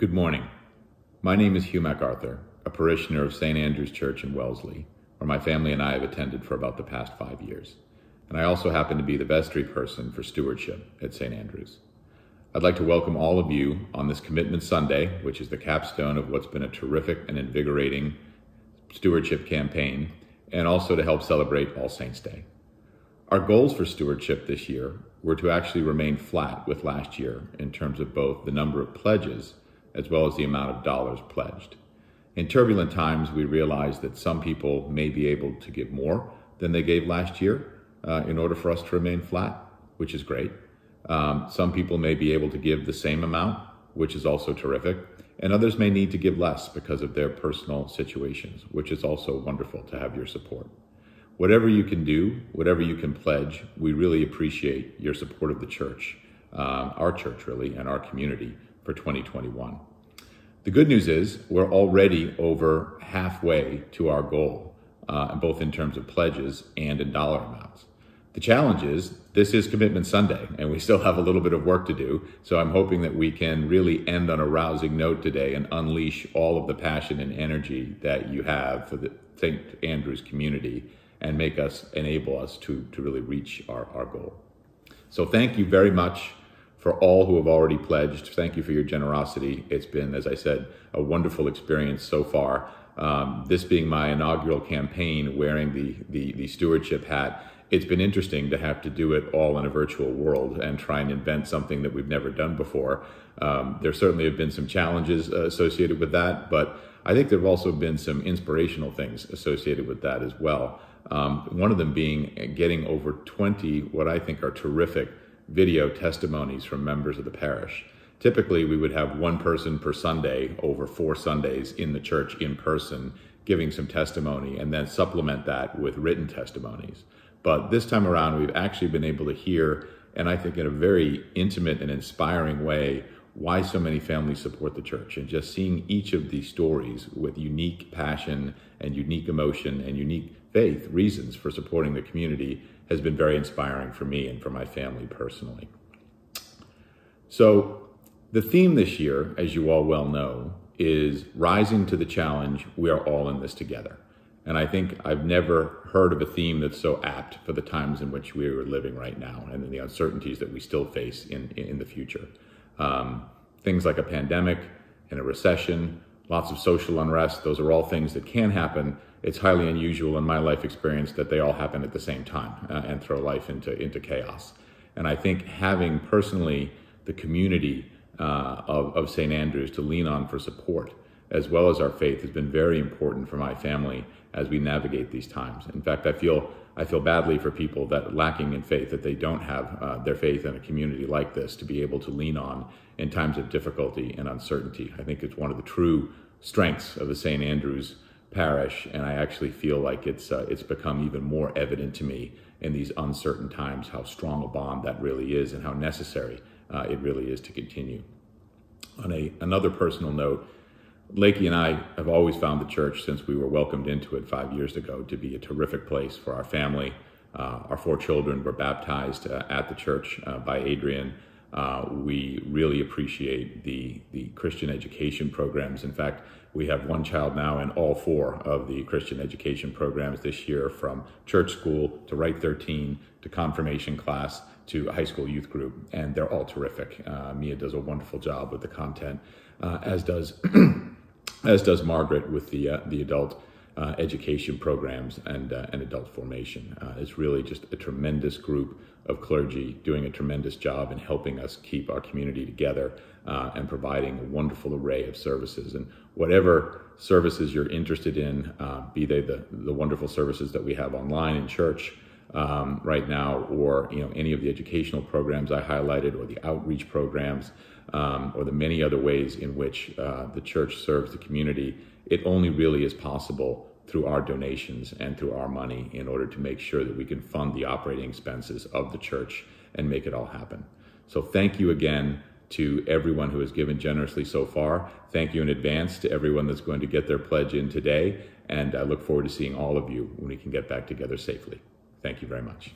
Good morning. My name is Hugh MacArthur, a parishioner of St. Andrew's Church in Wellesley, where my family and I have attended for about the past 5 years. And I also happen to be the vestry person for stewardship at St. Andrew's. I'd like to welcome all of you on this Commitment Sunday, which is the capstone of what's been a terrific and invigorating stewardship campaign, and also to help celebrate All Saints' Day. Our goals for stewardship this year were to actually remain flat with last year in terms of both the number of pledges as well as the amount of dollars pledged. In turbulent times, we realized that some people may be able to give more than they gave last year in order for us to remain flat, which is great. Some people may be able to give the same amount, which is also terrific, and others may need to give less because of their personal situations, which is also wonderful to have your support. Whatever you can do, whatever you can pledge, we really appreciate your support of the church, our church really, and our community for 2021. The good news is we're already over halfway to our goal, both in terms of pledges and in dollar amounts. The challenge is this is Commitment Sunday, and we still have a little bit of work to do, so I'm hoping that we can really end on a rousing note today and unleash all of the passion and energy that you have for the St. Andrew's community and enable us to really reach our goal. So thank you very much for all who have already pledged. Thank you for your generosity. It's been, as I said, a wonderful experience so far. This being my inaugural campaign wearing the stewardship hat, it's been interesting to have to do it all in a virtual world and try and invent something that we've never done before. There certainly have been some challenges associated with that, but I think there have also been some inspirational things associated with that as well. One of them being getting over 20 what I think are terrific video testimonies from members of the parish. Typically, we would have one person per Sunday over 4 Sundays in the church in person giving some testimony and then supplement that with written testimonies. But this time around, we've actually been able to hear, and I think in a very intimate and inspiring way, why so many families support the church. And just seeing each of these stories with unique passion and unique emotion and unique faith reasons for supporting the community has been very inspiring for me and for my family personally. So the theme this year, as you all well know, is rising to the challenge. We are all in this together. And I think I've never heard of a theme that's so apt for the times in which we are living right now and the uncertainties that we still face in the future. Things like a pandemic and a recession, lots of social unrest, those are all things that can happen. It's highly unusual in my life experience that they all happen at the same time and throw life into chaos. And I think having personally the community of St. Andrew's to lean on for support, as well as our faith, has been very important for my family as we navigate these times. In fact, I feel badly for people that are lacking in faith, that they don't have their faith in a community like this to be able to lean on in times of difficulty and uncertainty. I think it's one of the true strengths of the St. Andrew's parish, and I actually feel like it's become even more evident to me in these uncertain times how strong a bond that really is and how necessary it really is to continue. On another personal note, Lakey and I have always found the church, since we were welcomed into it 5 years ago, to be a terrific place for our family. Our 4 children were baptized at the church by Adrian. We really appreciate the Christian education programs. In fact, we have 1 child now in all 4 of the Christian education programs this year, from church school to Rite 13 to confirmation class to high school youth group, and they're all terrific. Mia does a wonderful job with the content, as does Margaret with the adult education programs and adult formation. It's really just a tremendous group of clergy doing a tremendous job in helping us keep our community together and providing a wonderful array of services. And whatever services you're interested in, be they the wonderful services that we have online in church right now, or any of the educational programs I highlighted, or the outreach programs, or the many other ways in which the church serves the community, it only really is possible through our donations and through our money in order to make sure that we can fund the operating expenses of the church and make it all happen. So thank you again to everyone who has given generously so far. Thank you in advance to everyone that's going to get their pledge in today. And I look forward to seeing all of you when we can get back together safely. Thank you very much.